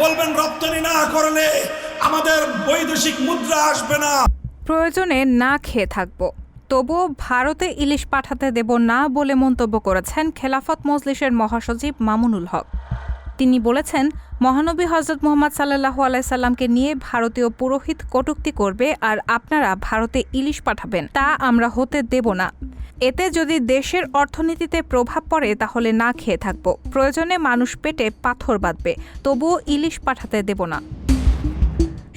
বলবেন রপ্তানি না করলে আমাদের বৈদেশিক মুদ্রা আসবে না। প্রয়োজনে না খেয়ে থাকব, তবুও ভারতে ইলিশ পাঠাতে দেব না বলে মন্তব্য করেছেন খেলাফত মজলিসের মহাসচিব মামুনুল হক। তিনি বলেছেন, মহানবী হযরত মুহাম্মদ সাল্লাল্লাহু আলাইহি সাল্লামকে নিয়ে ভারতীয় পুরোহিত কটূক্তি করবে আর আপনারা ভারতে ইলিশ পাঠাবেন, তা আমরা হতে দেব না। এতে যদি দেশের অর্থনীতিতে প্রভাব পড়ে তাহলে না খেয়ে থাকব, প্রয়োজনে মানুষ পেটে পাথর বাঁধবে, তবুও ইলিশ পাঠাতে দেব না।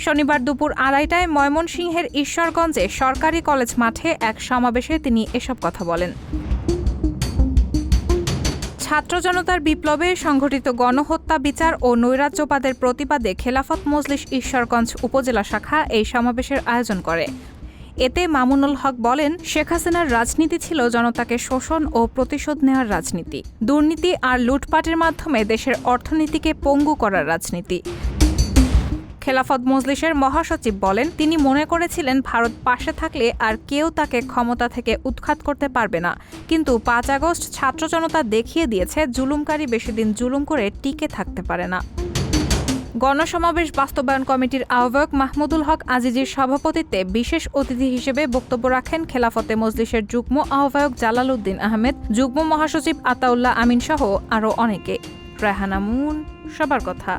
শনিবার দুপুর ২:৩০টায় ময়মনসিংহের ঈশ্বরগঞ্জে সরকারি কলেজ মাঠে এক সমাবেশে তিনি এসব কথা বলেন। ছাত্র জনতার বিপ্লবে সংঘটিত গণহত্যা বিচার ও নৈরাজ্যবাদের প্রতিবাদে খেলাফত মজলিস ঈশ্বরগঞ্জ উপজেলা শাখা এই সমাবেশের আয়োজন করে। এতে মামুনুল হক বলেন, শেখ হাসিনার রাজনীতি ছিল জনতাকে শোষণ ও প্রতিশোধ নেওয়ার রাজনীতি, দুর্নীতি আর লুটপাটের মাধ্যমে দেশের অর্থনীতিকে পঙ্গু করার রাজনীতি। খেলাফত মজলিসের মহাসচিব বলেন, তিনি মনে করেছিলেন ভারত পাশে থাকলে আর কেউ তাকে ক্ষমতা থেকে উৎখাত করতে পারবে না, কিন্তু ৫ আগস্ট ছাত্র জনতা দেখিয়ে দিয়েছে জুলুমকারী বেশিদিন জুলুম করে টিকে থাকতে পারে না। গণসমাবেশ বাস্তবায়ন কমিটির আহ্বায়ক মাহমুদুল হক আজিজির সভাপতিত্বে বিশেষ অতিথি হিসেবে বক্তব্য রাখেন খেলাফতে মজলিসের যুগ্ম আহ্বায়ক জালাল উদ্দিন আহমেদ, যুগ্ম মহাসচিব আতাউল্লাহ আমিন সহ আরও অনেকে। রায়হানা মুন, সবার কথা।